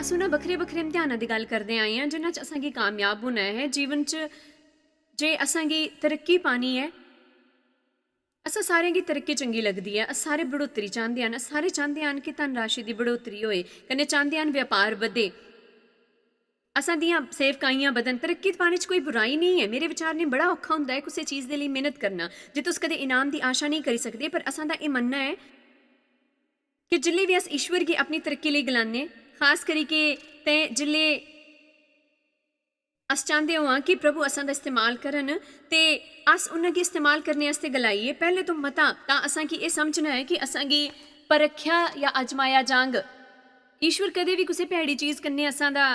असू ना बखरे बखरे इम्तिहानां दी गल करदे आए हैं जिन्हां च असांगी कामयाब होना है जीवन च। जे असांगी तरक्की पानी है, असां सारें गी तरक्की चंगी लगदी है, अस सारे बढ़ोतरी चाहते हैं, सारे चाहते हैं कि धन राशि की बढ़ोतरी होए, कन्नै चाहते हैं व्यापार बधे, असां दियां सेवकाइयां बधन। तरक्की पाने च कोई बुराई नहीं है। मेरे विचार ने बड़ा औखा हुंदा है किसी चीज़ के लिए मेहनत करना जे तुस कदे इनाम की आशा नहीं करी सकते, पर असां दा इह मनना है कि जिल्ले भी अस ईश्वर की अपनी तरक्की लिए गलाने, खास करी के ते जिल्ले अस चाहते हो कि प्रभु असां दा इस्तेमाल करन ते अस उन्हां गी इस्तेमाल करने आस्ते गलाइए, पहले तो मता तां असां गी एह समझना है कि असां गी परखिया या अजमाया जांग। ईश्वर कदे भी किसी भैड़ी चीज़ कन्नै असां दा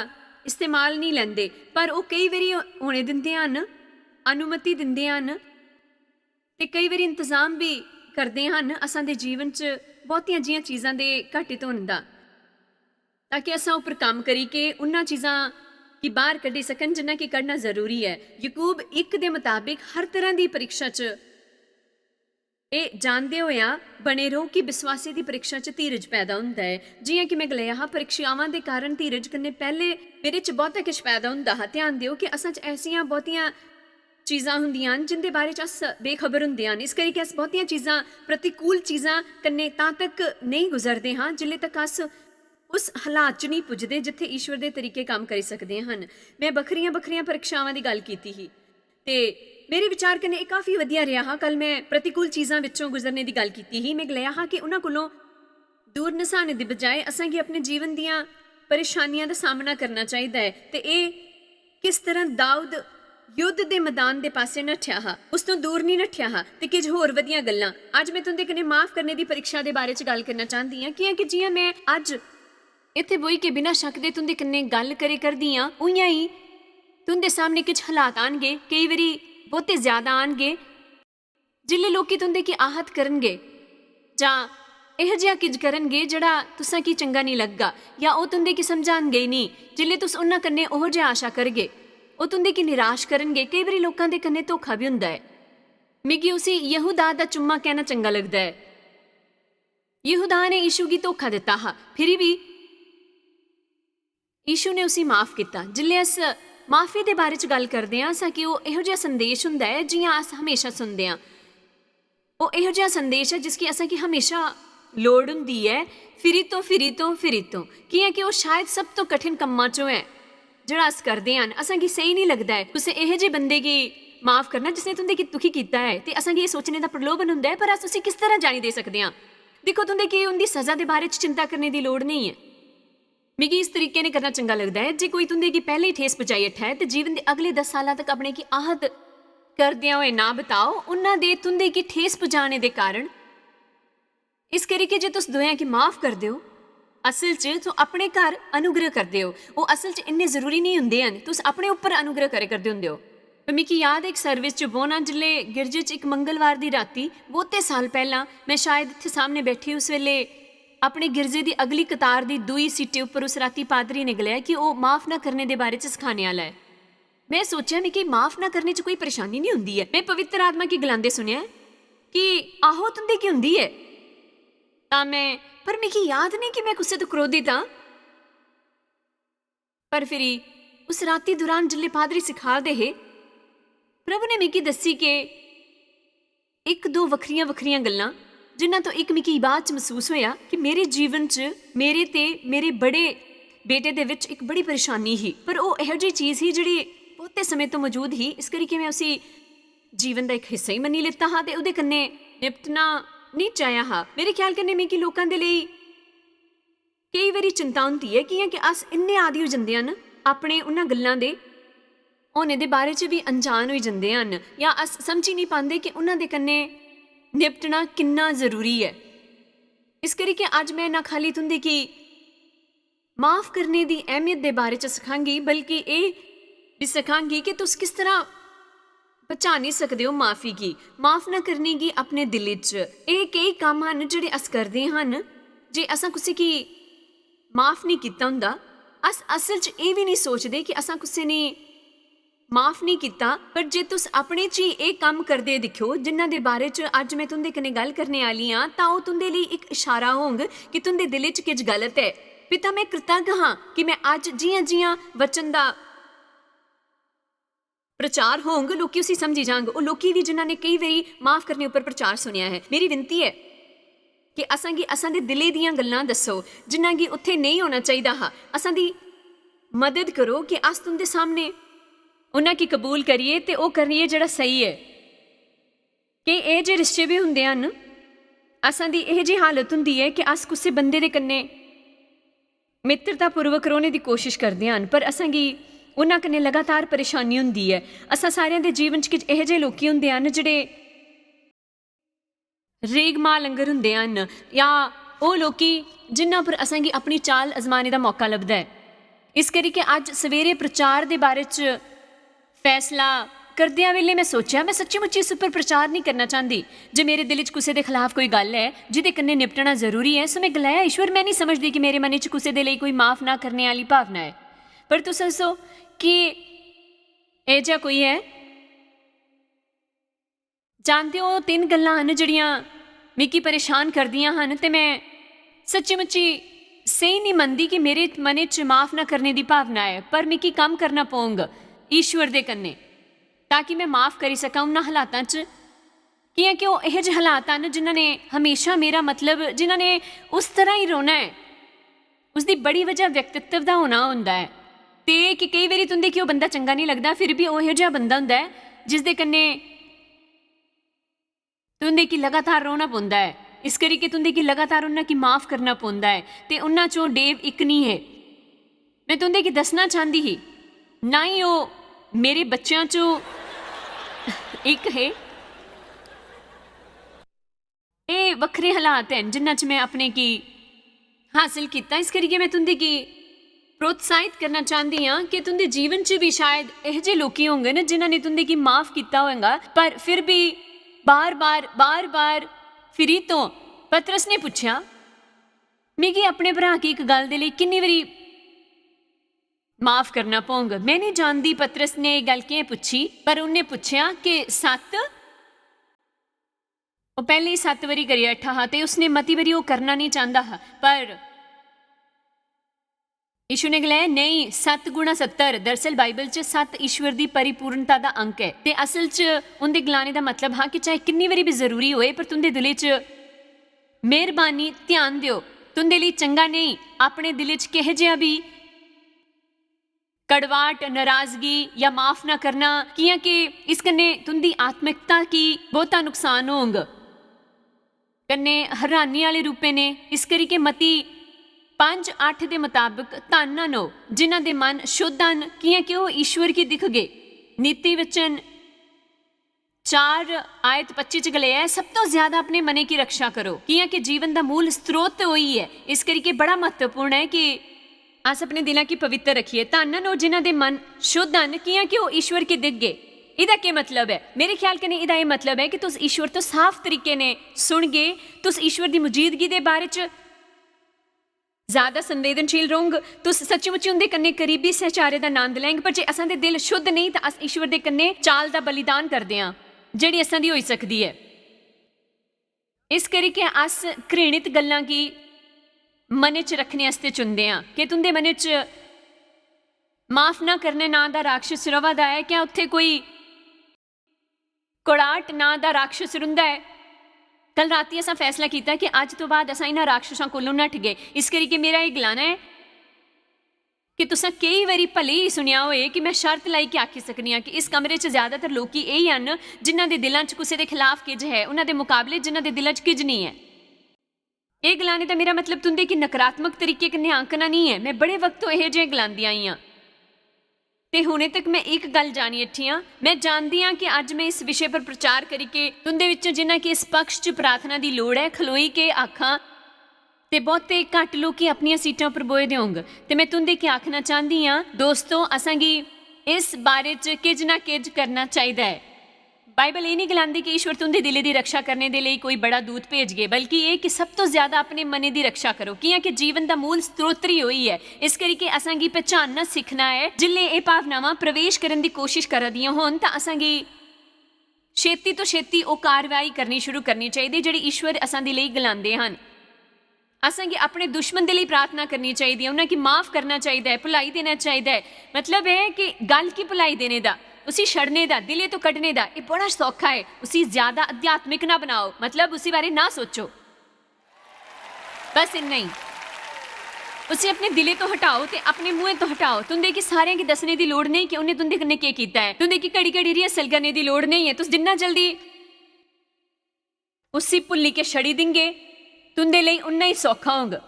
इस्तेमाल नहीं लैंदे, पर वो कई बारी होने दिंदे हन, अनुमति दिंदे हन ते कई बारी इंतजाम भी करदे हन असां दे जीवन च बहुतियां जिहियां चीज़ां दे घटित होने दा, ताकि असां उपर काम करी के उन्हां चीज़ां की बाहर कड्ढी सकन जिन्हां की कढ़ना जरूरी है। यकूब 1 के मुताबिक हर तरह की परीक्षा च ये जानते होया बने रहो कि विश्वासी की परीक्षा च धीरज पैदा होंदा है। जियां कि मैं गलाया हा, परीक्षावां दे कारण धीरज कन्नै पहले मेरे च बहुता किश पैदा होंदा हा। ध्यान दिओ कि असां च ऐसियां बहुतियां चीज़ां हुंदियां न जिंदे बारे च अस बेखबर हुंदे हन, इस करियै अस बहुतियां चीज़ां प्रतिकूल चीज़ां कन्नै तां तक नहीं गुजरदे हाँ जिल्ले तक अस उस हालात च नहीं पुजदे जिथे ईश्वर के तरीके काम करी सकते हैं। मैं बखरियां बखरियां परीक्षावां की गल की ही ते मेरे विचार कन्नै काफ़ी वधिया रहा हा। कल मैं प्रतिकूल चीज़ां विचों गुजरने की गल की ही। मैं गलाया हा कि उन्हां कोलों दूर नसाने की बजाय असां गी अपने जीवन दीयां परेशानियां दा सामना करना चाहिए है। ते किस तरह दाऊद युद्ध के मैदान के पासे नठिया हा, उस तो दूर नहीं नठिया हा। ते कुछ होर वधिया गल्लां अज मैं तुंदे कन्नै माफ़ करने की परीक्षा के बारे च गल करना चाहती हाँ कि जियां मैं अज इत्थे बोई के बिना शक दे तुंदे कन्नै गल करे करदी हाँ, उइयां ही तुंदे सामने कुछ हालात आनगे, कई बारी बहुते ज्यादा आनगे जिल्ले लोकी तुंदे की आहत करनगे जां इहो जिहा किज करनगे जिहड़ा तुसां की चंगा नहीं लगगा, या वो तुंदे की समझाणगे नहीं। जिल्ले तुस उन्हां कन्नै ओहो जिहा आशा करगे वो तुंदे की निराश करनगे। कई बारी लोकां दे कन्नै धोखा भी हुंदा है। मिगी उसी यहूदा दा चुम्मा कहना चंगा लगदा है। यहूदा ने यीशु की धोखा दिता हा, फिर भी यीशु ने उसी माफ़ किया। जिल्ले अस माफ़ी के बारे च गल करते हैं असां कि वो इहो जिहा संदेश हुंदा है जियां अस हमेशा सुनते हैं। वो इहो जिहा संदेश है जिसकी असां की हमेशा लोड़ हुंदी है, फिरी तो फिरी तो फिरी तो, कियां कि वो शायद सब तो कठिन कम्मां चों है जिहड़ा अस करते हैं। असां की सही नहीं लगता है कुछ इहो जिहे बंदे की माफ़ करना जिसने तुंदे की दुखी किया है, तो असां की ये सोचने का प्रलोभन हुंदा है, पर अस उसी किस तरह जानी दे सकते हैं। देखो तुंदे की उनकी सज़ा के बारे च चिंता करने की लोड़ नहीं है। मिगी इस तरीके ने करना चंगा लगता है, जे कोई तुंदे की पहले ही ठेस पजाई उठा है तो जीवन के अगले 10 साल तक अपने की आहत करदे हुए ना बताओ उन्हां दे तुंदे की ठेस पजाने के कारण। इस करके जे तुस दुआयां की माफ़ कर दो असल च तो अपने घर अनुग्रह करते हो। वो असल च इन्ने जरूरी नहीं होंदे हन, तुस अपने उपर अनुग्रह करे करदे हुंदे हो। मिगी याद है एक सर्विस च बोना जिल्ले गिरजे च एक मंगलवार की राती बहुते साल पहला मैं शायद इत्थे सामने बैठी उस वेले अपने गिरजे की अगली कतार की दूई सीटे उपर उस राती पादरी ने गलाया कि वह माफ़ ना करने के बारे च सिखाने वाला है। मैं सोचा मिगी माफ़ ना करने च कोई परेशानी नहीं होंदी है। मैं पवित्र आत्मा की गलांदे सुनिया कि आहो तुंदे की होंदी है, पर मिगी याद नहीं कि मैं कुसै तो क्रोधित हाँ। पर फिर उस राती दौरान जिल्ले पादरी सिखा दे हे, प्रभु ने मिगी दसी के 1-2 वखरियां वखरियां गल्लां जिन्हां तो एक मिगी बाद च महसूस होया कि मेरे जीवन च मेरे ते मेरे बड़े बेटे दे विच एक बड़ी परेशानी ही, पर वो इहो जी चीज़ ही जिहड़ी बहुते समय तो मौजूद ही। इस करके मैं उसी जीवन का एक हिस्सा ही मनी लिता हाँ, ते उहदे कन्नै निपटना नहीं चाहया हा। मेरे ख्याल कन्नै मिगी लोकां दे लई कई बारी चिंता होंदी है कि अस इन्ने आदि हो जांदे हन अपने उन्हां गल्लां दे होने दे बारे च भी अनजान हो जांदे हन, या अस समझ ही नहीं पांदे कि उन्हां दे कन्नै निपटना कितना जरूरी है। इस करके अज मैं ना खाली तुंदे की माफ़ करने की अहमियत के बारे च सिखांगी, बल्कि ये भी सिखांगी कि तुस किस तरह पहचानी सकते हो माफ़ी की, माफ़ ना करने की अपने दिल च। ये कई काम हैं जिहड़े अस करते हैं, जे असां किसी की माफ़ नहीं किया हुंदा अस असल च ये भी नहीं सोचते कि असां किसी ने माफ़ नहीं किया। पर जे तुस अपने च ही ये काम करते दिखो जिन्हां दे बारे च अज मैं तुंदे कन्नै गल करने वाली हाँ, तां ओह तुंदे लिए एक इशारा होंग कि तुंदे दिल च किश गलत है। ਪਿਤਾ ਮੈਂ ਕ੍ਰਿਤੱਗ ਹਾਂ ਕਿ ਮੈਂ ਅੱਜ ਜੀਆਂ ਵਚਨ ਦਾ ਪ੍ਰਚਾਰ ਹੋਂਗ ਲੋਕੀ ਉਸੇ ਸਮਝੀ ਜਾਂਗ। ਉਹ ਲੋਕੀ ਵੀ ਜਿਨ੍ਹਾਂ ਨੇ ਕਈ ਵਾਰੀ ਮਾਫ ਕਰਨੇ ਉੱਪਰ ਪ੍ਰਚਾਰ ਸੁਣਿਆ ਹੈ। ਮੇਰੀ ਵਿਨਤੀ ਹੈ ਕਿ ਅਸਾਂ ਦੇ ਦਿਲੇ ਦੀਆਂ ਗੱਲਾਂ ਦੱਸੋ ਜਿਨ੍ਹਾਂ ਕਿ ਉੱਥੇ ਨਹੀਂ ਹੋਣਾ ਚਾਹੀਦਾ ਹਾਂ। ਅਸਾਂ ਦੀ ਮਦਦ ਕਰੋ ਕਿ ਅਸ ਤੁੰਦੇ ਸਾਹਮਣੇ ਉਹਨਾਂ ਕੀ ਕਬੂਲ ਕਰੀਏ ਤੇ ਉਹ ਕਰੀਏ ਜਿਹੜਾ ਸਹੀ ਹੈ। ਕਿ ਇਹ ਜੇ ਰਿਸ਼ਤੇ ਵੀ ਹੁੰਦੇ ਹਨ, ਅਸਾਂ ਦੀ ਇਹ ਜਿਹੀ ਹਾਲਤ ਹੁੰਦੀ ਹੈ ਕਿ ਅਸ ਕਿਸੇ ਬੰਦੇ ਦੇ ਕੰਨੇ ਮਿੱਤਰਤਾ ਪੂਰਵਕ ਰੋਣੇ ਦੀ ਕੋਸ਼ਿਸ਼ ਕਰਦੇ ਹਨ, ਪਰ ਅਸਾਂ ਕੀ ਉਹਨਾਂ ਕੰਨੇ ਲਗਾਤਾਰ ਪਰੇਸ਼ਾਨੀ ਹੁੰਦੀ ਹੈ। ਅਸਾਂ ਸਾਰਿਆਂ ਦੇ ਜੀਵਨ 'ਚ ਇਹੋ ਜਿਹੇ ਲੋਕੀ ਹੁੰਦੇ ਹਨ ਜਿਹੜੇ ਰੇਗਮਾਲ ਲੰਗਰ ਹੁੰਦੇ ਹਨ, ਜਾਂ ਉਹ ਲੋਕੀ ਜਿਨ੍ਹਾਂ ਪਰ ਅਸਾਂ ਕੀ ਆਪਣੀ ਚਾਲ ਅਜ਼ਮਾਨੇ ਦਾ ਮੌਕਾ ਲੱਭਦਾ ਹੈ। ਇਸ ਕਰਕੇ ਅੱਜ ਸਵੇਰੇ ਪ੍ਰਚਾਰ ਦੇ ਬਾਰੇ 'ਚ ਫੈਸਲਾ ਕਰਦਿਆਂ ਵੇਲੇ ਮੈਂ ਸੋਚਿਆ ਮੈਂ ਸੱਚੀ ਮੁੱਚੀ ਇਸ ਉੱਪਰ ਪ੍ਰਚਾਰ ਨਹੀਂ ਕਰਨਾ ਚਾਹੁੰਦੀ। ਜੇ ਮੇਰੇ ਦਿਲ 'ਚ ਕਿਸੇ ਦੇ ਖਿਲਾਫ ਕੋਈ ਗੱਲ ਹੈ ਜਿਹਦੇ ਕੰਨੇ ਨਿਪਟਣਾ ਜ਼ਰੂਰੀ ਹੈ, ਸੋ ਮੈਂ ਗਲਾਇਆ ਈਸ਼ਵਰ ਮੈਂ ਨਹੀਂ ਸਮਝਦੀ ਕਿ ਮੇਰੇ ਮਨ 'ਚ ਕਿਸੇ ਦੇ ਲਈ ਕੋਈ ਮਾਫ ਨਾ ਕਰਨੇ ਵਾਲੀ ਭਾਵਨਾ ਹੈ। ਪਰ ਤੁਸੀਂ ਦੱਸੋ ਕਿ ਇਹ ਜਿਹਾ ਕੋਈ ਹੈ? ਜਾਣਦੇ ਹੋ 3 ਗੱਲਾਂ ਹਨ ਜਿਹੜੀਆਂ ਮਿਕੀ ਪਰੇਸ਼ਾਨ ਕਰਦੀਆਂ ਹਨ ਤੇ ਮੈਂ ਸੱਚੀ ਮੁੱਚੀ ਸਹੀ ਨਹੀਂ ਮੰਨਦੀ ਕਿ ਮੇਰੇ ਮਨ 'ਚ ਮਾਫ ਨਾ ਕਰਨੇ ਦੀ ਭਾਵਨਾ ਹੈ, ਪਰ ਮਿਕੀ ਕੰਮ ਕਰਨਾ ਪਊਗਾ ਈਸ਼ਵਰ ਦੇ ਕੰਨੇ ਤਾਂ ਕਿ ਮੈਂ ਮਾਫ ਕਰੀ ਸਕਾਂ ਉਹਨਾਂ ਹਾਲਾਤਾਂ 'ਚ। ਕਿਉਂਕਿ ਉਹ ਇਹੋ ਜਿਹੇ ਹਾਲਾਤ ਹਨ ਜਿਨ੍ਹਾਂ ਨੇ ਹਮੇਸ਼ਾ ਮੇਰਾ ਮਤਲਬ ਜਿਨ੍ਹਾਂ ਨੇ ਉਸ ਤਰ੍ਹਾਂ ਹੀ ਰੋਣਾ ਹੈ, ਉਸਦੀ ਬੜੀ ਵਜ੍ਹਾ ਵਿਅਕਤਿਤਵ ਦਾ ਹੋਣਾ ਹੁੰਦਾ ਹੈ। ਤੇ ਕਿ ਕਈ ਵਾਰੀ ਤੁੰਦੇ ਕਿ ਉਹ ਬੰਦਾ ਚੰਗਾ ਨਹੀਂ ਲੱਗਦਾ, ਫਿਰ ਵੀ ਉਹ ਇਹੋ ਜਿਹਾ ਬੰਦਾ ਹੁੰਦਾ ਹੈ ਜਿਸ ਦੇ ਕੰਨੇ ਤੁੰਦੇ ਕਿ ਲਗਾਤਾਰ ਰੋਣਾ ਪੈਂਦਾ ਹੈ। ਇਸ ਕਰਕੇ ਤੁੰਦੇ ਕਿ ਲਗਾਤਾਰ ਉਹਨਾਂ ਕੀ ਮਾਫ ਕਰਨਾ ਪੈਂਦਾ ਹੈ ਤੇ ਉਹਨਾਂ 'ਚੋਂ ਡੇਵ ਇੱਕ ਨਹੀਂ ਹੈ। ਮੈਂ ਤੁੰਦੇ ਕਿ ਦੱਸਣਾ ਚਾਹੁੰਦੀ ਸੀ ਨਾ ਹੀ ਉਹ ਮੇਰੇ ਬੱਚਿਆਂ 'ਚੋਂ ਇੱਕ ਹੈ। ਇਹ ਵੱਖਰੇ ਹਾਲਾਤ ਹਨ ਜਿਨ੍ਹਾਂ 'ਚ ਮੈਂ ਆਪਣੇ ਕੀ ਹਾਸਿਲ ਕੀਤਾ। ਇਸ ਕਰਕੇ ਮੈਂ ਤੁੰਦੇ ਕੀ ਪ੍ਰੋਤਸਾਹਿਤ ਕਰਨਾ ਚਾਹੁੰਦੀ ਹਾਂ ਕਿ ਤੁੰਦੇ ਜੀਵਨ 'ਚ ਵੀ ਸ਼ਾਇਦ ਇਹੋ ਜਿਹੇ ਲੋਕੀ ਹੋਣਗੇ ਨਾ ਜਿਨ੍ਹਾਂ ਨੇ ਤੁੰਦੇ ਕੀ ਮਾਫ ਕੀਤਾ ਹੋਵੇਗਾ, ਪਰ ਫਿਰ ਵੀ ਬਾਰ-ਬਾਰ ਫਿਰੀ ਤੋਂ ਪਤਰਸ ਨੇ ਪੁੱਛਿਆ ਮਿਗੀ ਆਪਣੇ ਭਰਾ ਕੀ ਇੱਕ ਗੱਲ ਦੇ ਲਈ ਕਿੰਨੀ ਵਾਰੀ ਮਾਫ ਕਰਨਾ ਪਊਗਾ। ਮੈਂ ਨਹੀਂ ਜਾਣਦੀ ਪਤਰਸ ਨੇ ਇਹ ਗੱਲ ਕਿਵੇਂ ਪੁੱਛੀ, ਪਰ ਉਹਨੇ ਪੁੱਛਿਆ ਕਿ 7। ਉਹ ਪਹਿਲੇ ਹੀ 7 ਵਾਰੀ ਕਰਿਆ ਠਾ ਤੇ ਉਸਨੇ ਮਤੀ ਵਾਰੀ ਉਹ ਕਰਨਾ ਨਹੀਂ ਚਾਹੁੰਦਾ, ਪਰ ਯਿਸੂ ਨੇ ਗਲਾਇਆ ਨਹੀਂ 7 ਗੁਣਾ 70। ਦਰਅਸਲ ਬਾਈਬਲ 'ਚ 7 ਈਸ਼ਵਰ ਦੀ ਪਰਿਪੂਰਨਤਾ ਦਾ ਅੰਕ ਹੈ ਤੇ ਅਸਲ 'ਚ ਉਹਦੇ ਗਲਾਣੇ ਦਾ ਮਤਲਬ ਹਾਂ ਕਿ ਚਾਹੇ ਕਿੰਨੀ ਵਾਰੀ ਵੀ ਜ਼ਰੂਰੀ ਹੋਏ ਪਰ ਤੁੰਦੇ ਦਿਲ 'ਚ ਮਿਹਰਬਾਨੀ ਧਿਆਨ ਦਿਓ। ਤੁੰਦੇ ਲਈ ਚੰਗਾ ਨਹੀਂ ਆਪਣੇ ਦਿਲ 'ਚ ਕਿਹੋ ਜਿਹਾ ਵੀ कड़वाहट नाराजगी या माफ ना करना कि इस कन्ने तुंदी आत्मिकता की बहुता नुकसान होंग कन्ने हैरानी वाले रूपे ने। इस करके मती 5:8 के मुताबिक धन नो जिन्हां दे मन शुद्ध हन कि वो ईश्वर की दिख गए। नीति वचन 4:25 गले है सब तो ज्यादा अपने मने की रक्षा करो कि जीवन का मूल स्त्रोत वही है। इस करके बड़ा महत्वपूर्ण है कि अस अपने दिलों की पवित्र रखिए। धन नो जिन्हां दे मन शुद्ध हन कि वो ईश्वर की दिख गए। इहदा क्या मतलब है? मेरे ख्याल कन्नै इहदा यह मतलब है कि तुस ईश्वर तो साफ तरीके ने सुन गए, तुस ईश्वर की मौजूदगी के बारे च ज़्यादा संवेदनशील रहोगे, तुस सचमुच उनके कन्ने करीबी सहचारे का आनंद लेंगे। पर जे असां दे दिल शुद्ध नहीं तो अस ईश्वर के कन्ने चाल का बलिदान करते हैं जिहड़ी असां दी होई सकदी है। इस करके अस घृणित गल्लां की मन च रखने वास्ते चुनते हैं कि तुंदे मन च माफ ना करने ना दा राक्षस रवादा है। क्या उत्थे कोई कोड़ाट ना दा राक्षस रुंदा है? कल राती असां फैसला किया कि अज तो बाद असां इन्हां राक्षसां कोलों नठ गए। इस करके मेरा ये गलाना है कि तुसां कई बारी भले ही सुनिया होए कि मैं शर्त लाई के आखी सकनी हाँ कि इस कमरे च ज़्यादातर लोग यही हैं जिन्हां दे दिलां च किसी के खिलाफ किज है, उन्हां दे मुकाबले जिन्हां दे दिलां च किज नहीं है। ये गलाने का मेरा मतलब तुंदे कि नकारात्मक तरीके कन्नै आंकना नहीं है। मैं बड़े वक्त तो यह जेह गलांदी आई हाँ ते हुणे तक मैं एक गल जानी अठी हाँ। मैं जानती हाँ कि अज मैं इस विषय पर प्रचार करके तुंदे विचों जिन्हां कि इस पक्ष च प्रार्थना की लोड़ है खलोई के आखां ते बहुते घट लोग अपनियां सीटां पर बोए देओंगे। ते मैं तुंदे के आखना चाहती हाँ दोस्तों असां गी इस बारे च किज ना किज करना चाहिए है। बाइबल ये नहीं गलांदी कि ईश्वर तुंदे दिले की रक्षा करने के लिए कोई बड़ा दूत भेज गए, बल्कि ये कि सब तो ज्यादा अपने मने की रक्षा करो कि जीवन का मूल स्त्रोत ही हुई है। इस करके असां गी पहचानना सीखना है। जिले ये भावनावां प्रवेश करने की कोशिश कर दियां होन तां असां गी छेती तो छेती वो कार्रवाई करनी शुरू करनी चाहिए जिहड़ी ईश्वर असां दे लई गलांदे हन। असांखे अपने दुश्मन के लिए प्रार्थना करनी चाहिए, उन्हें की माफ़ करना चाहिए, भुलाई देना चाहिए। मतलब है कि गल की भुलाई देने का, उसी छड़ने का, दिले तो कढ़ने का, ये बड़ा सौखा है। उसी ज़्यादा अध्यात्मिक ना बनाओ, मतलब उसी बारे ना सोचो, बस इन्ना ही। उसे अपने दिले तो हटाओ ते अपने मुँह तो हटाओ। तुंदे की सारे की दसने की लोड़ नहीं कि उन्हें तुंदे कन्नै क्या कीता है। तुंदे की घड़ी घड़ी रिहर्सल करने की लोड़ नहीं है। तुस जिन्ना जल्दी उसी भुल्ली के छड़ी देंगे, तुंदे लिए उन्ना ही सौखा होगा।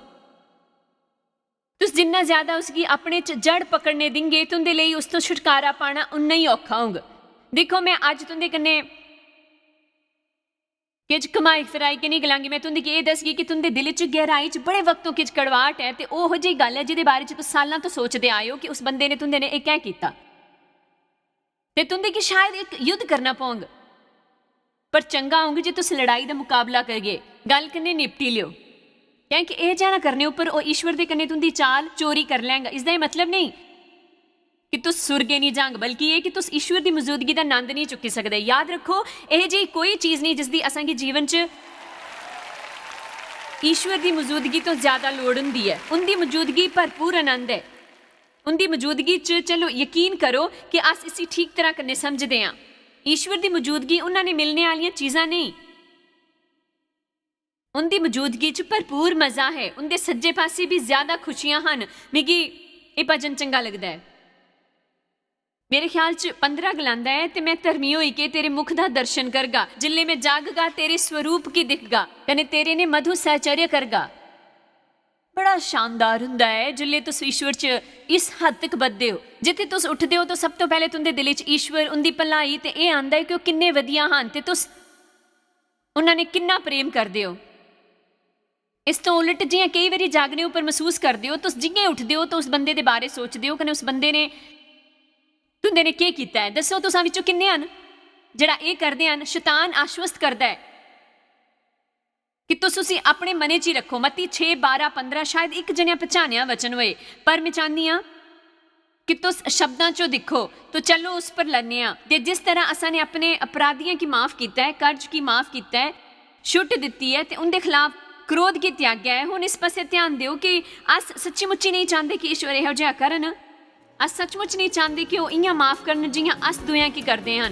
तुस जिन्ना ज्यादा उसकी अपने च जड़ पकड़ने देंगे, तुंदे लिए उस तो छुटकारा पाना उन्ना ही औखा होगा। देखो, मैं अज तुंदे कन्नै किच कमाई फिराई के नहीं गलांगी, मैं तुंदे ये दसगी कि तुंदे दिल च गहराई च बड़े वक्तों किच कड़वाहट है, ते ओहो जी गल है जिहदे बारे च तुस सालां तो सोचदे आए हो कि उस बंदे ने तुंदे ने यह क्या कीता, ते तुंदे कि शायद एक युद्ध करना पौंग। पर चंगा होंगे जे तुस लड़ाई का मुकाबला करगे, गल कन्नै निपटी लियो, क्योंकि यह जिहा करने उपर वो ईश्वर दे कन्नै तुंदी चाल चोरी कर लेंगा। इसका यह मतलब नहीं कि तुस सुरगे नहीं जांग, बल्कि ये कि तुस ईश्वर की मौजूदगी का आनंद नहीं चुकी सकते। याद रखो, यह जी कोई चीज़ नहीं जिसकी असांखे जीवन च ईश्वर की मौजूदगी तो ज़्यादा लोड़ हुंदी है। उनकी मौजूदगी भरपूर आनंद है। उनकी मौजूदगी च चलो यकीन करो कि अस इसी ठीक तरह कन्नै समझते हैं। ईश्वर की मौजूदगी उन्होंने मिलने वाली चीज़ां नहीं, उनकी मौजूदगी च भरपूर मज़ा है। उनके सज्जे पासे भी ज़्यादा खुशियां हैं। मिगी ये भजन चंगा लगता है, मेरे ख्याल च 15 गलांदा है, ते मैं धर्मी होई के तेरे मुख दा दर्शन करगा, जिल्ले मैं जागगा तेरे स्वरूप की दिखगा, कने तेरे ने मधु सहचर्य करगा। बड़ा शानदार हुंदा है जिल्ले तुस ईश्वर च इस हद तक बधदे हो। जिथे तुस उठदे हो तो सब तो पहले तुंदे दिल च ईश्वर, उनकी भलाई ते ये आंदा है कि वह किन्ने वधिया हन, ते तुस उन्होंने किन्ना प्रेम करदे हो। इस तो उलट जियां कई बारी जागने उपर महसूस करदे हो, तुस जियां उठदे हो तो उस बंदे दे बारे सोचदे हो, कने उस बंदे ने तुंदे ने क्या कीता है। दसो तुसां विचों किन्ने हन जिहड़ा ये करदे हन। शैतान आश्वस्त करदा है कि तुस उसी अपने मने च ही रखो। मत्ती 6, 12, 15 शायद एक जनिया पहचानिया वचन होए, पर मैं चाहनी हाँ कि तुस शब्दां चो दिखो तो चलो उस पर लड़ने आ। ते जिस तरह असां ने अपने अपराधियों की माफ़ किया है, कर्ज की माफ़ किया है, छुट दी है, तो उनके खिलाफ क्रोध की त्याग्या है। हुण इस पासे ध्यान दिओ कि अस सच्ची मुच्ची नहीं चाहते कि ईश्वर इहो जिहा करन। अस सचमुच नहीं चाहते कि वह इं माफ़ करन जियां अस दुआं की करते हैं।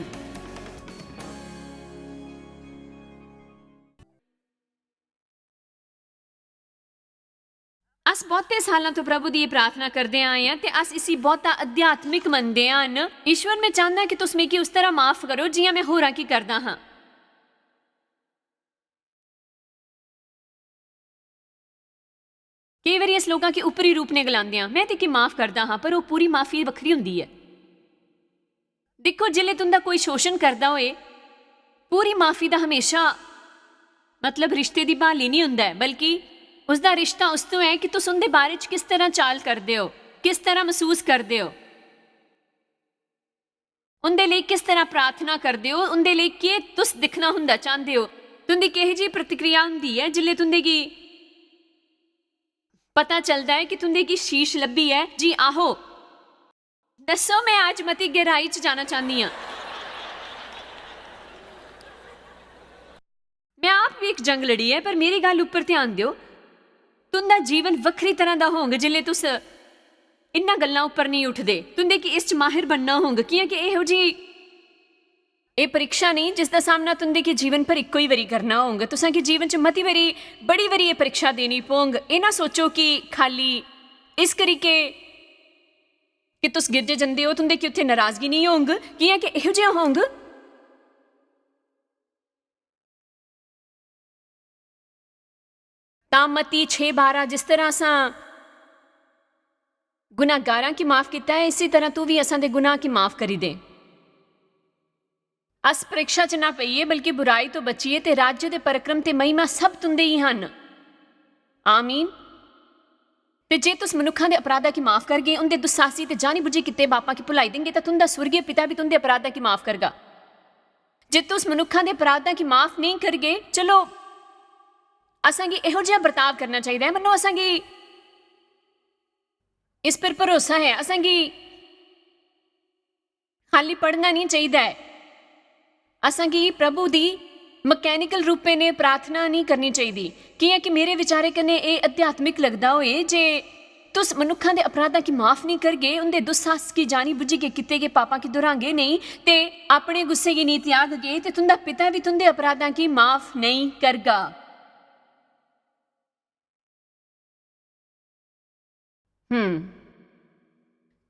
अस बहुते सालों तो प्रभु की प्रार्थना करते आए हैं, ते अस इसी बहुता अध्यात्मिक मनते हैं। ईश्वर मैं चाहता कि तुस मिगी उस तरह माफ़ करो जियां मैं होरां की करदा हाँ। कई बार इस लोगों के उपरी रूप ने गलांदे हैं मैं ते माफ़ करदा हाँ, पर वो पूरी माफ़ी वखरी हुंदी है। देखो, जिले तुंदा कोई शोषण करदा होए, पूरी माफ़ी का हमेशा मतलब रिश्ते की बहाली नहीं हुंदा, बल्कि उसका रिश्ता उस तो है कि तुस उनके बारे च किस तरह चाल करते हो, किस तरह महसूस करते हो, उनके लिए किस तरह प्रार्थना करते हो, उनके लिए के तुस दिखना हुंदा चाहते हो। तुंदी किहो जी प्रतिक्रिया हुंदी है जिले तुंदे की पता चलता है कि तुंदे की शीश लब्भी है। जी आहो, दसो, मैं आज मती गहराई च जाना चाहती हाँ। मैं आप भी एक जंग लड़ी है, पर मेरी गल उपर ध्यान दिओ। तुंदा जीवन वक्री तरह का होंग जिले तुस इन्हां गल्लां उपर नहीं उठदे। तुंदे कि इस च माहिर बनना होंग, क्योंकि इहो जी ये परीक्षा नहीं जिसका सामना तुंदे के जीवन पर इको ही बारी करना होंगे। तुसां के जीवन च मती बारी बड़ी बारी ये परीक्षा देनी पोंग। ये ना सोचो कि खाली इस करीके कि तुस गिरजे जंदे हो तुंदे कि उत्थे नाराजगी नहीं होंग, कि इहो जिहा होंग। तां मत्ती 6, 12 जिस तरह असां गुनाहगारां की माफ़ किया है, इसी तरह तू भी असां दे गुनाह की माफ़ करी दे। अस परीक्षा च ना पईए, बल्कि बुराई तो बचीए, ते राज्य दे परक्रम ते महिमा सब तुंदे ही हन। आमीन। ते जे तुस मनुखा दे अपराधा की माफ़ करगे, उनके दुस्साहसी ते जानी बुझी किते बापा की भुलाई देंगे, तो तुंदा स्वर्गीय पिता भी तुंदे अपराधा की माफ़ करगा। जे तुस मनुखा दे अपराधा की माफ़ नहीं करगे, चलो असांगी इहो जिहा बर्ताव करना चाहिए। मनो असांगी इस पर भरोसा है, असांगी खाली पढ़ना नहीं चाहिए। असांगी प्रभु दी ਮਕੈਨੀਕਲ ਰੂਪੇ ਨੇ ਪ੍ਰਾਰਥਨਾ ਨਹੀਂ ਕਰਨੀ ਚਾਹੀਦੀ। ਕੀ ਹੈ ਕਿ ਮੇਰੇ ਵਿਚਾਰੇ ਕਨੇ ਇਹ ਅਧਿਆਤਮਿਕ ਲੱਗਦਾ ਹੋਏ ਜੇ तुस मनुखा के अपराधा की माफ़ नहीं करगे, उनके दुस्साहस की जानी बुझी के किते के पापा की दुरांगे नहीं ते अपने गुस्से की नीति त्याग गए ते तुंदा पिता भी तुंदे अपराधा की माफ़ नहीं करगा।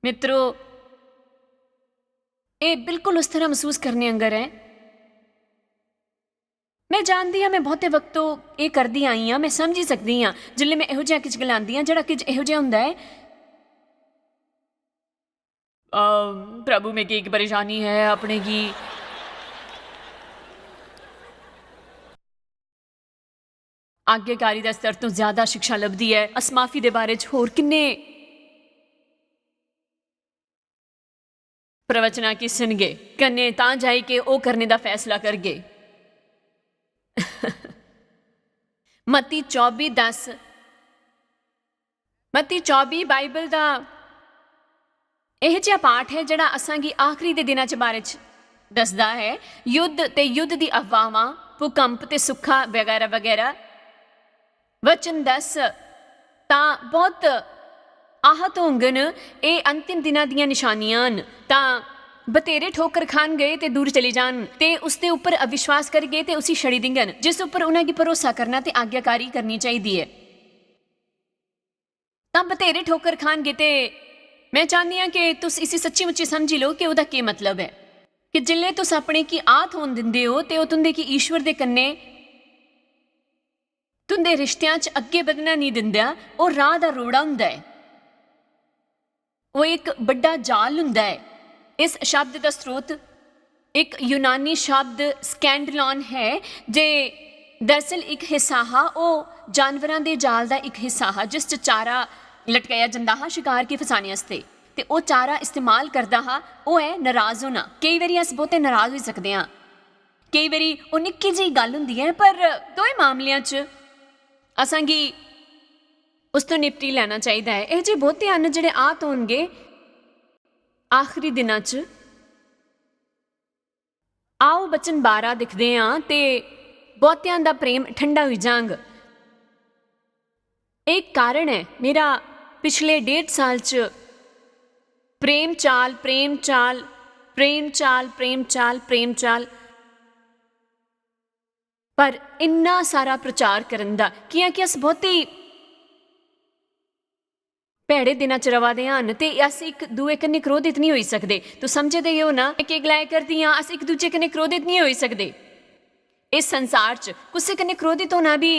मित्रों, ये बिल्कुल उस तरह महसूस करने अंगर है। मैं जानती हाँ, मैं बहुते वक्त तो ये करती आई हाँ, मैं समझी सकती हाँ जिल्ले मैं इहो जिहा किश गलांदी हाँ जिहड़ा किश इहो जिहा हुंदा है, प्रभु में की परेशानी है अपने की आज्ञाकारी दा स्तर तो ज्यादा शिक्षा लभदी है। अस माफी दे बारे च होर किन्ने प्रवचना की सुनगे कन्ने तां जाई के ओ करने दा फैसला करगे। मत्ती 24:10 मत्ती 24 बाइबल का यह जिहा पाठ है जिहड़ा असांगी आखिरी दे दिनां च बारे च दसदा है। युद्ध ते युद्ध दी अफवाहां, भूकंप ते सुखा वगैरह वगैरह। वचन 10 तां बहुत आहत होंगन, ये अंतिम दिनां दियां निशानियां न। तां बतेरे ठोकर खान गए ते दूर चले जान ते उसके उपर अविश्वास कर गए ते उसी छड़ी दिंगन जिस उपर उन्हें भरोसा करना ते आज्ञाकारी करनी चाहिए है। तां बतेरे ठोकर खान गए ते मैं चाहती हाँ कि तुस इसी सच्ची मुच्ची समझी लो कि वह की मतलब है कि जिले तुस अपने की आत होन दिंदे हो ते तुंदे की ईश्वर दे कन्ने तुंदे रिश्तियां च अगे बधना नहीं दिंदा। वो राह दा रोड़ा हुंदा है, वो एक बड़ा जाल हुंदा है। इस शब्द का स्रोत एक यूनानी शब्द स्कैंडलॉन है जे दरअसल एक हिस्सा हा, वो जानवरों के जाल का एक हिस्सा हा जिस चारा लटकाया जाता हा शिकार के फसाने वास्ते ते वो चारा इस्तेमाल करता हा। वो है नाराज़ होना। कई बारी अस बहुते नाराज़ हो सकते हैं, कई बारी वो निक्की जी गल हुंदी है, पर दोवें मामलियां च असांगी उस तो निपटी लेना चाहिए है। यह जे बहुते अन्न जिहड़े आहत होणगे आखिरी दिनां च। आओ बचन 12 दिखते हाँ ते बहुतियां दा प्रेम ठंडा हुई जांग। एक कारण है मेरा पिछले 1.5 साल च प्रेम चाल प्रेम चाल प्रेम चाल प्रेम चाल प्रेम चाल, पर इन्ना सारा प्रचार करन दा क्योंकि अस बहुते भैड़े दिन च रवा दे हन ते अस एक दूए कन्नै क्रोधित नहीं हो सकते। तो समझदे हो ना कि गलाए करदी हाँ, अस एक दूजे कन्नै क्रोधित नहीं हो सकते। इस संसार च कुसै कन्नै क्रोधित होना भी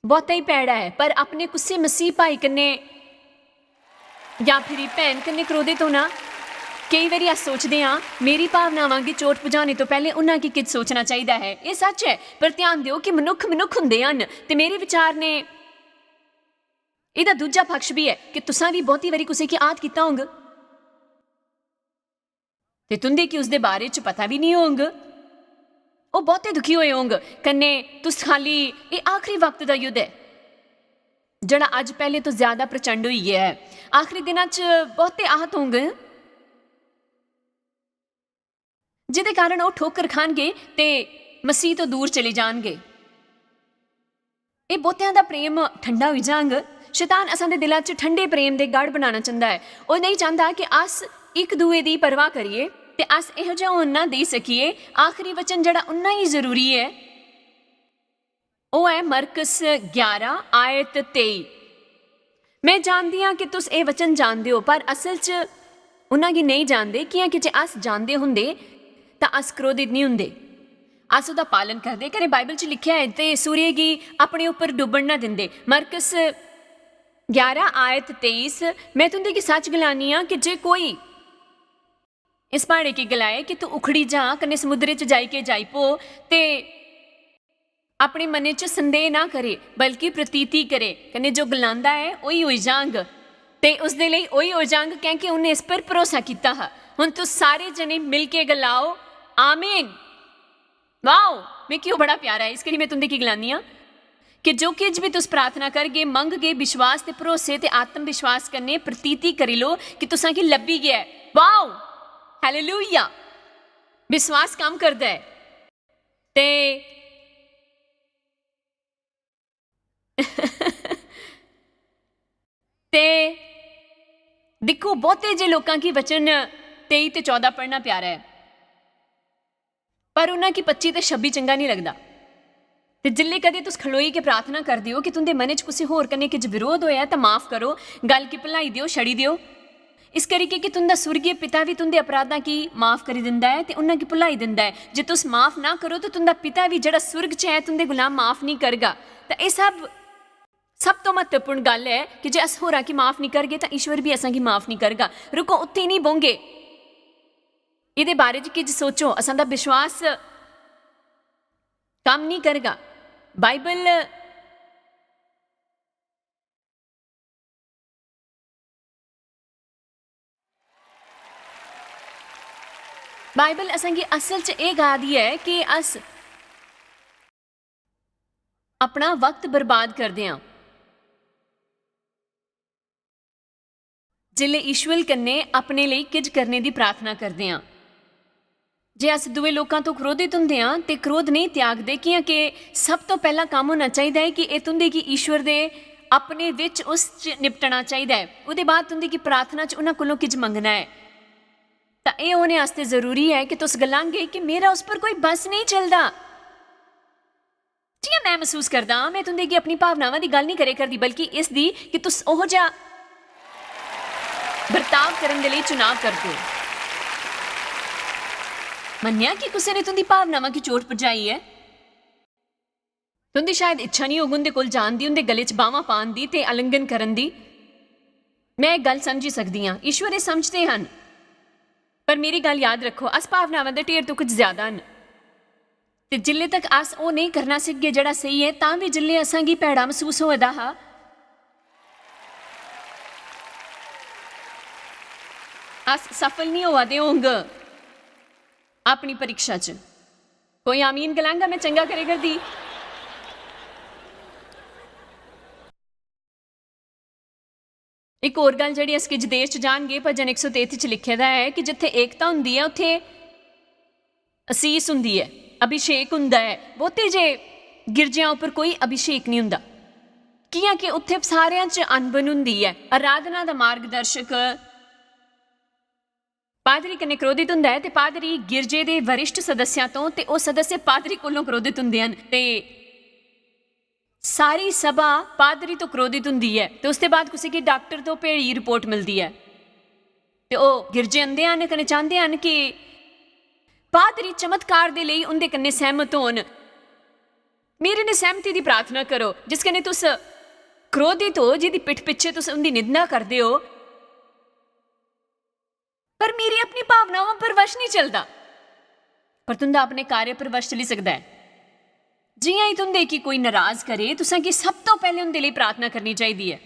बहुता ही भैड़ा है, पर अपने कुसै मसीह भाई कन्नै या फिर भैन कन्नै क्रोधित होना, कई बारी अस सोचते हाँ मेरी भावनावां गी चोट पुजाने तो पहले उन्हां गी किछ सोचना चाहिए है। ये सच है, पर ध्यान दिओ कि मनुख हुंदे हन ते मेरे विचार ने ਇਹਦਾ दूजा पक्ष भी है कि तुसां भी बहुती वारी किसी की आत किता होंग ते तुंदे की उसदे बारे च पता भी नहीं होंग, वो बहुते दुखी होए होंग कन्ने तुस खाली ये आखिरी वक्त का युद्ध है जड़ा अज पहले तो ज्यादा प्रचंड हुई है। आखिरी दिनां च बहुते आहत होंगे जिदे कारण वो ठोकर खाणगे ते मसीह तो दूर चले जाणगे। ये बहुतियां दा प्रेम ठंडा हुई जांग। शैतान असां दे दिलां च ठंडे प्रेम दे गढ़ बनाना चाहता है। वो नहीं चाहता कि अस एक दूए दी परवाह करिए ते अस इहो जिहा होण ना दे सकीए। आखिरी वचन जड़ा उन्ना ही जरूरी है वो है मरकस 11 आयत 23। मैं जानती हाँ कि तुस ये वचन जानते हो, पर असल च उन्हां गी नहीं जानते क्योंकि जे अस जानते हुंदे तां अस क्रोधित नहीं हुंदे, अस उसदा पालन करते। कदें बाइबल च लिखिया है ते सूर्य गी अपने उपर डुब्बण ना दिंदे। मरकस 11 आयत 23। मैं तुंदे की सच गलानी हाँ कि जे कोई इस पहाड़े की गलाए कि तू उखड़ी जा कन्ने समुद्रे च जाई के जाई पो ते अपने मने च संदेह ना करे बल्कि प्रतीति करे कन्ने जो गलांदा है वही होई जांग ते उसदे लई वही हो जांग क्योंकि उन्हें इस पर भरोसा किया है। हुण तुस सारे जने मिल के गलाओ आमीन। वाओ, मैं क्यों बड़ा प्यारा है। इसके लिए मैं तुंदे की गलानी हाँ कि जो किज भी तुस प्रार्थना करगे मंगगे विश्वास ते भरोसे ते आत्म विश्वास करने प्रतीति करी लो कि तुसां की लब्भी गया है। Wow, hallelujah. विश्वास काम करता है। ਤੇ ਤੇ ਦੇਖੋ ਬਹੁਤੇ ਜੇ ਲੋਕਾਂ ਕੀ ਵਚਨ 23 ਤੇ 14 ਪੜ੍ਹਨਾ ਪਿਆਰਾ ਹੈ, पर उन्हें की 25 ते 26 चंगा नहीं लगता। तो जिले कदे तुस खलोई के प्रार्थना कर दियो कि तुंदे मन च किसी होर कन्नै किश विरोध होया तो माफ़ करो, गल की भलाई दियो, छड़ी दियो, इस करिके कि तुंदा सुर्गीय पिता भी तुंदे अपराधां की माफ़ करी दिंदा है ते उन्हां की भलाई दिंदा है। जे तुस माफ़ ना करो तो तुंदा पिता भी जिहड़ा सुर्ग च है तुंदे गुलाम माफ़ नहीं करगा। तो ये सब तो महत्वपूर्ण गल है कि जे अस होरां की माफ़ नहीं करगे तो ईश्वर भी असां की माफ़ नहीं करगा। रुको उत्थे नहीं बोंगे, ਇਹਦੇ ਬਾਰੇ 'ਚ ਕੁਝ ਸੋਚੋ। ਅਸਾਂ ਦਾ ਵਿਸ਼ਵਾਸ ਕੰਮ ਨਹੀਂ ਕਰੇਗਾ। बाइबल असांगी असल च ਇਹ ਗਾਦੀ ਹੈ ਕਿ ਅਸ ਆਪਣਾ ਵਕਤ ਬਰਬਾਦ ਕਰਦੇ ਹਾਂ ਜਿਲੇ ਈਸ਼ਵਰ ਕੰਨੇ ਆਪਣੇ ਲਈ ਕੁਝ ਕਰਨੇ ਦੀ ਪ੍ਰਾਰਥਨਾ ਕਰਦੇ ਹਾਂ। ਜੇ ਅਸ ਦੂਏ ਲੋਕਾਂ ਤੋਂ ਕ੍ਰੋਧਿਤ ਹੁੰਦੇ ਹਾਂ ਤੇ ਕ੍ਰੋਧ ਨਹੀਂ ਤਿਆਗਦੇ, ਕਿ ਸਭ ਤੋਂ ਪਹਿਲਾ ਕੰਮ ਹੋਣਾ ਚਾਹੀਦਾ ਹੈ ਕਿ ਇਹ ਤੁੰਦੇ ਕਿ ਈਸ਼ਵਰ ਦੇ ਆਪਣੇ ਵਿੱਚ ਉਸ 'ਚ ਨਿਪਟਣਾ ਚਾਹੀਦਾ ਹੈ। ਉਹਦੇ ਬਾਅਦ ਤੁੰਦੇ ਕਿ ਪ੍ਰਾਰਥਨਾ 'ਚ ਉਹਨਾਂ ਕੋਲੋਂ ਕੁਝ ਮੰਗਣਾ ਹੈ। ਤਾਂ ਇਹ ਹੋਣੇ ਵਾਸਤੇ ਜ਼ਰੂਰੀ ਹੈ ਕਿ ਤੁਸ ਗਲਾਂਗੇ ਕਿ ਮੇਰਾ ਉਸ ਪਰ ਕੋਈ ਬਸ ਨਹੀਂ ਚੱਲਦਾ। ਜੀ ਮੈਂ ਮਹਿਸੂਸ ਕਰਦਾ ਮੈਂ ਤੁੰਦੇ ਕਿ ਆਪਣੀ ਭਾਵਨਾਵਾਂ ਦੀ ਗੱਲ ਨਹੀਂ ਕਰੇ ਕਰਦੀ, ਬਲਕਿ ਇਸ ਦੀ ਕਿ ਤੁਸ ਉਹ ਜਿਹਾ ਬਰਤਾਵ ਕਰਨ ਦੇ ਲਈ ਚੁਣਾਵ ਕਰਦੇ ਹੋ। ਮੰਨਿਆ ਕਿ ਕਿਸੇ ਨੇ ਤੁੰਦੀ ਭਾਵਨਾਵਾਂ ਕੀ ਚੋਟ ਪਹੁੰਚਾਈ ਹੈ, ਤੁੰਦੀ ਸ਼ਾਇਦ ਇੱਛਾ ਨਹੀਂ ਹੋਊ ਉਹਦੇ ਕੋਲ ਜਾਣ ਦੀ, ਉਹਦੇ ਗਲੇ 'ਚ ਬਾਹਾਂ ਪਾਉਣ ਦੀ ਤੇ ਉਲੰਘਣ ਕਰਨ ਦੀ। ਮੈਂ ਇਹ ਗੱਲ ਸਮਝੀ ਸਕਦੀ ਹਾਂ, ਈਸ਼ਵਰ ਇਹ ਸਮਝਦੇ ਹਨ, ਪਰ ਮੇਰੀ ਗੱਲ ਯਾਦ ਰੱਖੋ ਅਸ ਭਾਵਨਾਵਾਂ ਦੇ ਢੇਰ ਤੋਂ ਕੁਝ ਜ਼ਿਆਦਾ ਹਨ। ਤੇ ਜਿੱਲੇ ਤੱਕ ਅਸ ਉਹ ਨਹੀਂ ਕਰਨਾ ਸਿੱਖੇ ਜਿਹੜਾ ਸਹੀ ਹੈ, ਤਾਂ ਵੀ ਜਿੱਲੇ ਅਸਾਂ ਕੀ ਭੈੜਾ ਮਹਿਸੂਸ ਹੋਦਾ ਹਾਂ अस सफल नहीं होवा दे होंगे अपनी परीक्षा च। कोई आमीन गलांगा मैं चंगा करे कर दी। एक और गल जिहड़ी अस किज देश च जाणगे, भजन 133 च लिखे दा है कि जिथे एकता हुंदी है उत्थे असीस हुंदी है, अभिषेक हुंदा है। बहुते जे गिरजियां उपर कोई अभिषेक नहीं हुंदा, कि उत्थे सारियां च अनबन हुंदी है। आराधना दा मार्गदर्शक पादरी कन्ने क्रोधित हुंदा है ते पादरी गिरजे दे वरिष्ठ सदस्यां तो ते ਉਹ सदस्य पादरी कोलों क्रोधित हुंदे ਹਨ ਤੇ ਸਾਰੀ ਸਭਾ ਪਾਦਰੀ ਤੋਂ क्रोधित ਹੁੰਦੀ ਹੈ ਤੇ ਉਸ ਤੋਂ ਬਾਅਦ ਕਿਸੇ ਕੀ ਡਾਕਟਰ ਤੋਂ ਭੇੜੀ ਰਿਪੋਰਟ ਮਿਲਦੀ ਹੈ ਤੇ ਉਹ ਗਿਰਜੇ ਆਂਦੇ ਹਨ ਕਨੇ ਚਾਹੁੰਦੇ ਹਨ ਕਿ ਪਾਦਰੀ ਚਮਤਕਾਰ ਦੇ ਲਈ ਉਹਦੇ ਕੰਨੇ ਸਹਿਮਤ ਹੋਣ। ਮੇਰੇ ਨੇ ਸਹਿਮਤੀ ਦੀ ਪ੍ਰਾਰਥਨਾ ਕਰੋ ਜਿਸ ਕਨੇ ਤੁਸ क्रोधित हो, ਜਿਹਦੀ ਪਿੱਠ ਪਿੱਛੇ ਤੁਸ ਉਹਦੀ ਨਿੰਦਾ ਕਰਦੇ ਹੋ, पर मेरी अपनी भावनाओं पर वश नहीं चलता, पर तुंदा अपने कार्य पर वश चली सकता है। जियां ही तुंदे की कोई नाराज करे तुसां की सब तो पहले उनके लिए प्रार्थना करनी चाहिए है।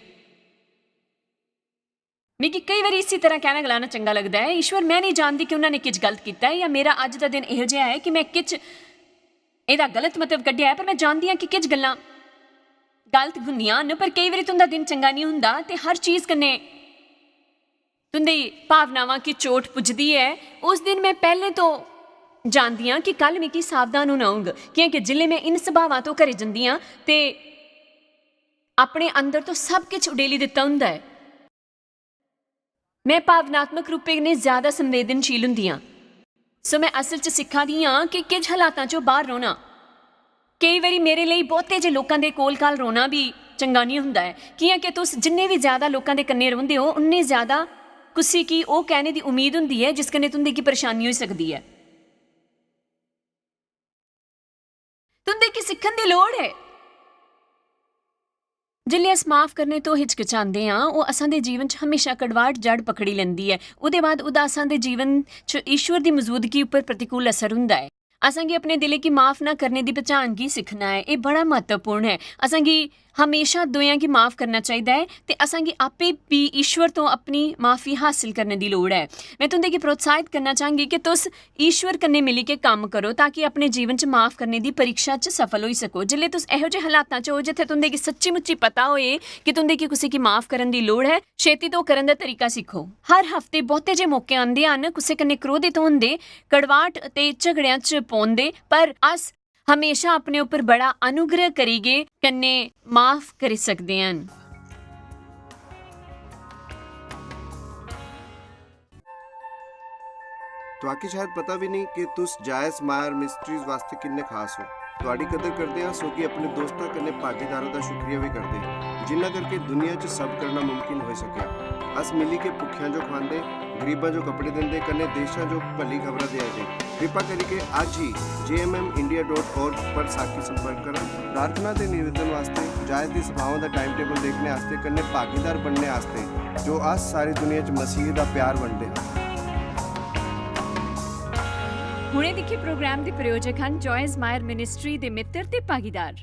मिगी कई बार इसी तरह कहना गलाना चंगा लगता है, ईश्वर मैं नहीं जानती कि उन्होंने किच गलत किया है या मेरा अज का दिन इहो जिहा है कि मैं किच ਇਹਦਾ गलत मतलब कढ़िया है, पर मैं जानती हाँ कि किच गल्लां गलत हुंदियां न, पर कई बार तुंदा दिन चंगा नहीं हुंदा ते हर चीज़ कन्नै तुंदी भावनावां की चोट पुजदी है। उस दिन मैं पहले तो जानती हाँ कि कल मिगी सावधान होना होगा, क्योंकि जिले मैं इन सुभावां तो घरे जंदी हाँ ते अपने अंदर तो सब कुछ उडेली दिता हुंदा है। मैं भावनात्मक रूपे ने ज़्यादा संवेदनशील हुंदी हाँ, सो मैं असल च सिखा दी हाँ कि किज हालातां चों बाहर रोना। कई बारी मेरे लिए बहुते जे लोकां दे कोल काल रोना भी चंगा नहीं हुंदा है, क्योंकि तुस जिन्ने भी ज़्यादा लोकां दे कन्ने रोंदे हो उन्ने ज़्यादा कुसी की वो कहने की उम्मीद हुंदी है जिस कन्ने तुंदे की परेशानी हो सकती है। तुंदे की सीखण दी लोड़ है। जिले अस माफ़ करने तो हिचकिचाते हाँ वो असां दे जीवन च हमेशा कड़वाहट जड़ पकड़ी लैंदी है। उहदे बाद उहदा असां दे जीवन च ईश्वर की मौजूदगी उपर प्रतिकूल असर हुंदा है। असां की अपने दिले की माफ़ ना करने की पहचान की सीखना है, ये बड़ा महत्वपूर्ण है। असां की हमेशा दुआं की माफ़ करना चाहिए है तो असां की आपे भी ईश्वर तो अपनी माफ़ी हासिल करने की लोड़ है। मैं तुंदे की प्रोत्साहित करना चाहूँगी कि तुस ईश्वर कन्ने मिली के काम करो ताकि अपने जीवन च माफ़ करने की परीक्षा च सफल हो सको। जिले तुस इहो जे हालातां च हो जिथे तुंदे की सच्ची मुच्ची पता होए कि तुंदे की किसी की माफ़ करने की लोड़ है, छेती तो करन दा तरीका सीखो। हर हफ्ते बहुते जे मौके आंदे हन किसी कन्ने क्रोधित होंदे, कड़वाहट ते झगड़ियां च पौंदे, पर अस ਹਮੇਸ਼ਾ ਆਪਣੇ ਉੱਪਰ ਬੜਾ ਅਨੁਗ੍ਰਹ ਕਰੀਗੇ ਕੰਨੇ ਮਾਫ ਕਰ ਸਕਦੇ ਹਨ। ਤੁਹਾਡੀ ਸ਼ਾਇਦ ਪਤਾ ਵੀ ਨਹੀਂ ਕਿ ਤੁਸ ਜਾਇਜ਼ ਮਾਇਰ ਮਿਸਟਰੀਜ਼ ਵਾਸਤੇ ਕਿੰਨੇ ਖਾਸ ਹੋ। ਤੁਹਾਡੀ ਕਦਰ ਕਰਦੇ ਹਾਂ, ਸੋ ਕਿ ਆਪਣੇ ਦੋਸਤਾਂ ਕਨੇ ਭਾਗੀਦਾਰਾਂ ਦਾ ਸ਼ੁਕਰੀਆ ਵੀ ਕਰਦੇ ਜਿਨ੍ਹਾਂ ਕਰਕੇ ਦੁਨੀਆ 'ਚ ਸਭ ਕਰਨਾ ਮੁਮਕਿਨ ਹੋ ਸਕਿਆ। ਅਸ ਮਿਲੀ ਕੇ ਭੁੱਖਿਆਂ ਜੋ ਖਵਾਉਂਦੇ, ਗਰੀਬਾਂ ਜੋ ਕੱਪੜੇ ਦਿੰਦੇ, ਕਨੇ ਦੇਸ਼ਾਂ ਜੋ ਭਲੀ ਖਬਰਾਂ ਦੇ ਆਏ। ਕਿਰਪਾ ਕਰਕੇ ਅੱਜ ਹੀ jmmindia.org ਪਰ ਸਾਖੀ ਸੰਪਰਕ ਕਰਨ। ਪ੍ਰਾਰਥਨਾ ਤੇ ਨਿਵੇਦਨ ਵਾਸਤੇ, ਜਾਇਜ਼ ਦੀ ਸਭਾਵਾਂ ਦਾ ਟਾਈਮ ਟੇਬਲ ਦੇਖਣੇ ਵਾਸਤੇ, ਕਨੇ ਭਾਗੀਦਾਰ ਬਣਨੇ ਵਾਸਤੇ ਜੋ ਅਸ ਸਾਰੀ ਦੁਨੀਆ 'ਚ ਮਸੀਹ ਦਾ ਪਿਆਰ ਵੰਡਦੇ ਹਨ। ਹੁਣੇ ਦੇਖੇ ਪ੍ਰੋਗਰਾਮ ਦੇ ਪ੍ਰਯੋਜਕ ਹਨ ਜੋਇਸ ਮਾਇਰ ਮਿਨਿਸਟਰੀ ਦੇ ਮਿੱਤਰ ਤੇ ਭਾਗੀਦਾਰ।